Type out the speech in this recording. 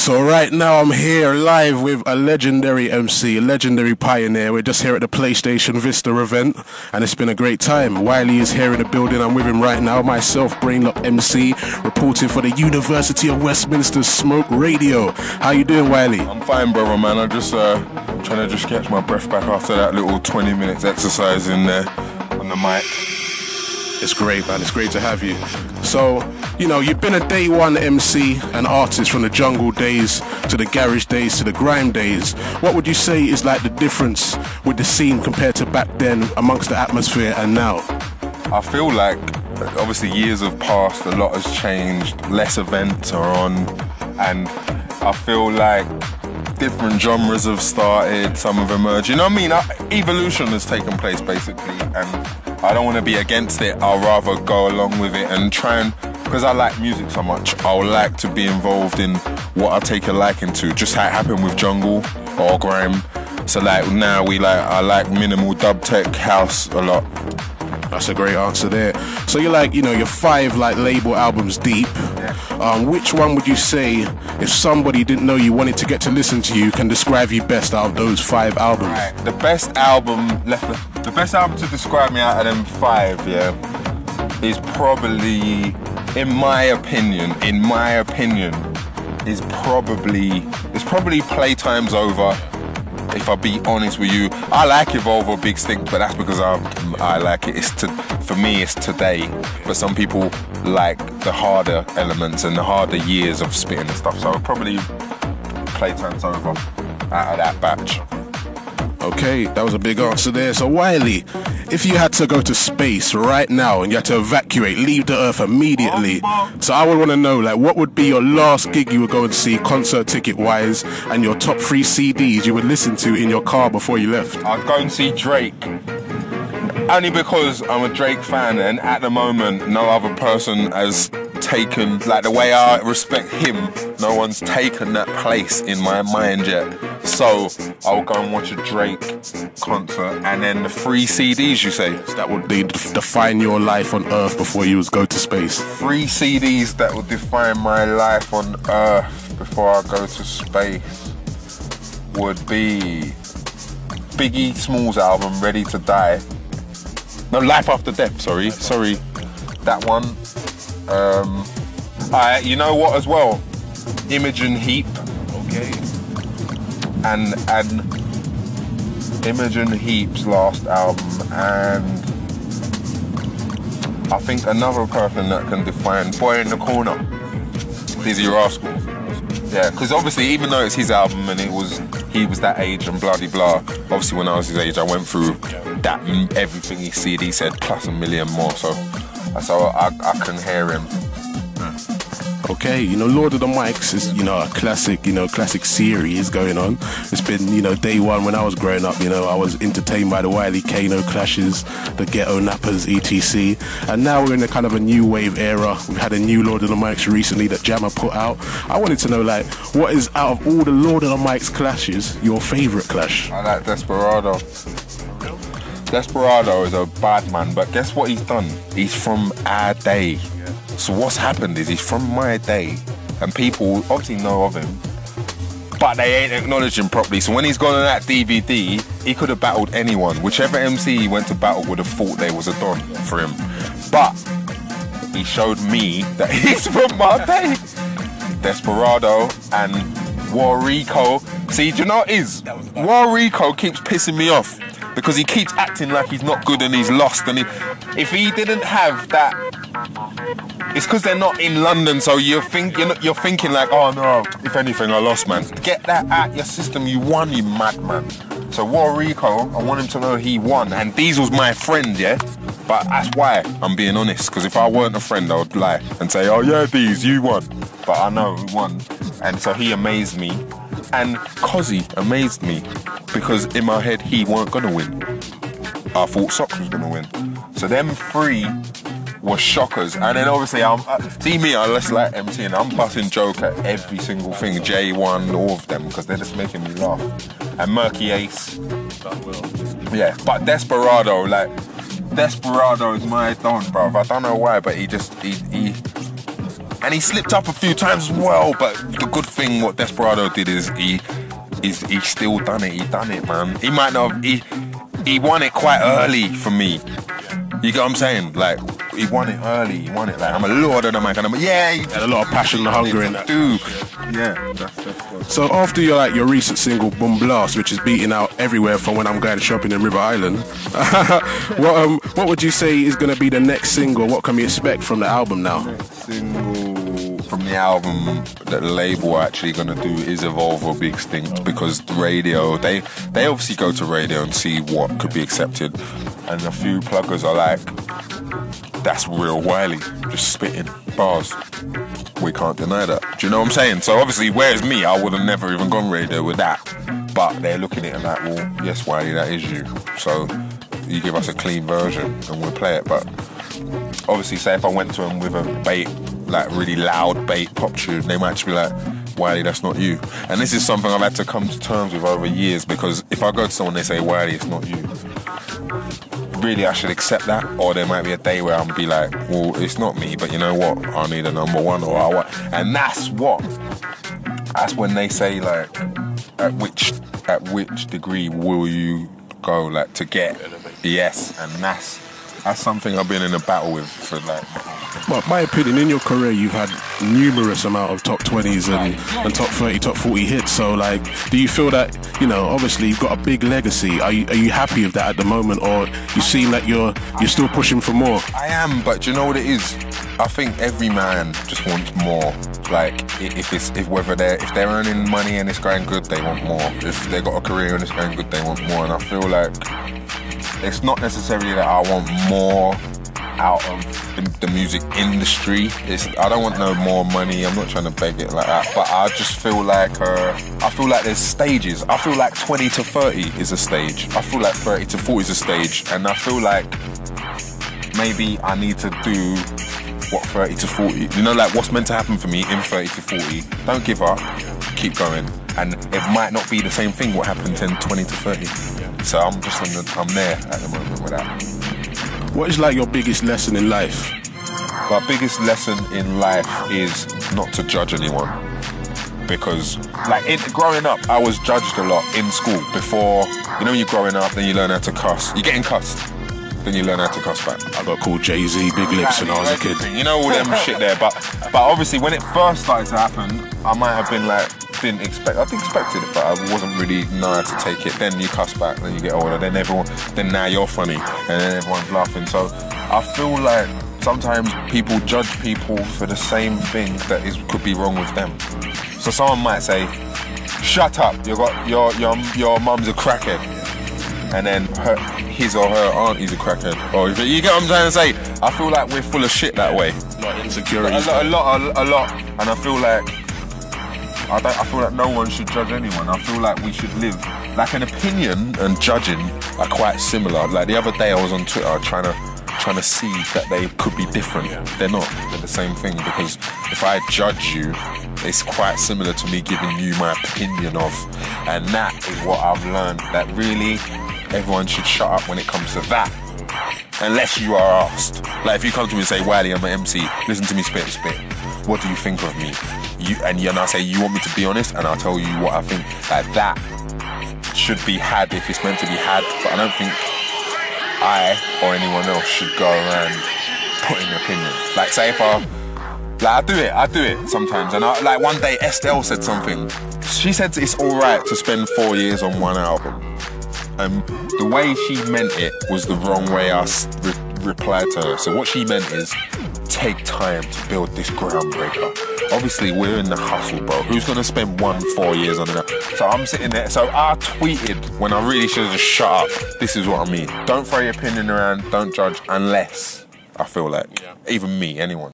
So right now I'm here live with a legendary MC, a legendary pioneer. We're just here at the PlayStation Vista event and it's been a great time. Wiley is here in the building. I'm with him right now. Myself, Brainlokk MC, reporting for the University of Westminster Smoke Radio. How you doing, Wiley? I'm fine, brother, man. I'm just trying to just catch my breath back after that little 20 minutes exercise in there on the mic. It's great, man. It's great to have you. So, you know, you've been a day one MC and artist from the jungle days to the garage days to the grime days. What would you say is like the difference with the scene compared to back then amongst the atmosphere and now? I feel like, obviously, years have passed, a lot has changed, less events are on, and I feel like different genres have started, some have emerged. You know what I mean? Evolution has taken place, basically, and I don't want to be against it. I'll rather go along with it and try and, because I like music so much, I would like to be involved in what I take a liking to, just how it happened with jungle or grime. So like now I like minimal dub tech house a lot. That's a great answer there. So you're like, you know, you're 5 like label albums deep. Yeah. Which one would you say, if somebody didn't know you wanted to get to listen to you, can describe you best out of those 5 albums? Right. The best album to describe me out of them 5, yeah, is probably, in my opinion, is probably Playtime's Over. If I be honest with you, I like Evolve or Big Stink, but that's because I like it. For me, it's today. But some people like the harder elements and the harder years of spitting and stuff. So I'll probably Playtime's Over out of that batch. Okay, that was a big answer there. So Wiley, if you had to go to space right now and you had to evacuate, leave the Earth immediately, so I would want to know, like, what would be your last gig you would go and see, concert ticket wise, and your top 3 CDs you would listen to in your car before you left? I'd go and see Drake. Only because I'm a Drake fan, and at the moment, no other person has taken, like the way I respect him, no one's taken that place in my mind yet. So I'll go and watch a Drake concert, and then the 3 CDs you say. So that would define your life on Earth before you go to space. 3 CDs that would define my life on Earth before I go to space would be Biggie Smalls' album, Ready to Die. No, Life After Death, sorry, that one. You know what as well? Imogen Heap. Okay. And Imogen Heap's last album, and I think another person that can define Boy in the Corner, Dizzy Rascal. Yeah, because obviously even though it's his album and he was that age and bloody blah, obviously when I was his age I went through that everything he said, he said plus a million more, so I can hear him. Okay, you know, Lord of the Mics is, you know, a classic series going on. It's been, you know, day one when I was growing up, you know, I was entertained by the Wiley Kano clashes, the Ghetto Nappers, etc. And now we're in a kind of a new wave era. We've had a new Lord of the Mics recently that Jammer put out. I wanted to know, like, what is, out of all the Lord of the Mics clashes, your favourite clash? I like Desperado. Desperado is a bad man, but guess what he's done? He's from our day. So what's happened is he's from my day, and people obviously know of him, but they ain't acknowledged him properly. So when he's gone on that DVD, he could have battled anyone. Whichever MC he went to battle would have thought there was a don for him. But he showed me that he's from my day. Desperado and Warrico. See, do you know what it is? Warrico keeps pissing me off because he keeps acting like he's not good and he's lost. And if he didn't have that, it's because they're not in London, so you're thinking like, oh no, if anything, I lost, man. Get that out your system, you won, you madman. So Warrico, I want him to know he won, and Diesel's my friend, yeah? But that's why I'm being honest, because if I weren't a friend, I would lie and say, oh yeah, Deez, you won. But I know who won, and so he amazed me. And Cozzy amazed me, because in my head, he weren't gonna win. I thought Socks was gonna win. So them 3 were shockers, and then obviously I less like MC, and I'm busting joke at every single thing, J1, all of them, because they're just making me laugh. And Murky Ace, yeah, but Desperado is my don, bruv. I don't know why, but he and he slipped up a few times as well. But the good thing what Desperado did is he still done it. He done it, man. He might not have, he won it quite early for me. You get what I'm saying? Like, he won it early. He won it like, I'm a lord of the mic, and I'm yeah. He had a lot of passion and hunger in that. Dude, yeah. That's so after your recent single Boom Blast, which is beating out everywhere from when I'm going shopping in River Island, what would you say is going to be the next single? What can we expect from the album now? Next single from the album that the label are actually going to do is Evolve or Be Extinct, because the radio, they obviously go to radio and see what could be accepted, and a few pluggers are like, that's real Wiley, just spitting bars. We can't deny that. Do you know what I'm saying? So obviously, whereas me, I would have never even gone radio with that. But they're looking at it like, well, yes, Wiley, that is you. So you give us a clean version and we'll play it. But obviously, say if I went to them with a bait, like really loud bait pop tune, they might just be like, Wiley, that's not you. And this is something I've had to come to terms with over years, because if I go to someone and they say, Wiley, it's not you, really I should accept that. Or there might be a day where I'll be like, well, it's not me, but you know what, I need a number one, or I want, and that's when they say like, at which degree will you go, like, to get yes. And that's something I've been in a battle with for like. Well, my opinion, in your career, you've had numerous amount of top 20s and top 30, top 40 hits. So, like, do you feel that, you know, obviously you've got a big legacy. Are you happy with that at the moment, or you seem like you're still pushing for more? I am, but do you know what it is? I think every man just wants more. Like, if they're earning money and it's going good, they want more. If they got a career and it's going good, they want more. And I feel like it's not necessarily that I want more out of the music industry. I don't want no more money. I'm not trying to beg it like that, but I just feel like there's stages. I feel like 20 to 30 is a stage. I feel like 30 to 40 is a stage, and I feel like maybe I need to do what 30 to 40. You know, like what's meant to happen for me in 30 to 40. Don't give up. Keep going. And it might not be the same thing what happened in 20 to 30. So I'm there at the moment with that. What is like your biggest lesson in life? My biggest lesson in life is not to judge anyone. Because, like, growing up, I was judged a lot in school. Before, you know, when you're growing up, then you learn how to cuss. You're getting cussed, then you learn how to cuss back. I got called Jay-Z, Big Lips when I was a kid. You know, all them shit there. But obviously, when it first started to happen, I might have been like, I expected it, but I wasn't really know how to take it. Then you cuss back, then you get older, then now you're funny, and then everyone's laughing. So I feel like sometimes people judge people for the same thing that could be wrong with them. So someone might say, "Shut up! Your mum's a crackhead," and then his or her auntie's a crackhead. Or you get what I'm trying to say? I feel like we're full of shit that way. A lot of insecurities. A lot, and I feel like. I feel like no one should judge anyone. I feel like we should live. Like, an opinion and judging are quite similar. Like, the other day I was on Twitter trying to see that they could be different. They're not. They're the same thing, because if I judge you, it's quite similar to me giving you my opinion of. And that is what I've learned, that really everyone should shut up when it comes to that. Unless you are asked. Like, if you come to me and say, Wiley, I'm an MC, listen to me spit. What do you think of me? And I say, you want me to be honest, and I'll tell you what I think. Like, that should be had if it's meant to be had, but I don't think I or anyone else should go around putting opinions. Like, say if I do it sometimes, and like one day Estelle said something. She said it's alright to spend 4 years on one album. The way she meant it was the wrong way I replied to her. So what she meant is, take time to build this groundbreaker. Obviously, we're in the hustle, bro. Who's gonna spend 4 years on it? So I'm sitting there. So I tweeted when I really should have just shut up. This is what I mean. Don't throw your opinion around. Don't judge unless I feel like, even me, anyone.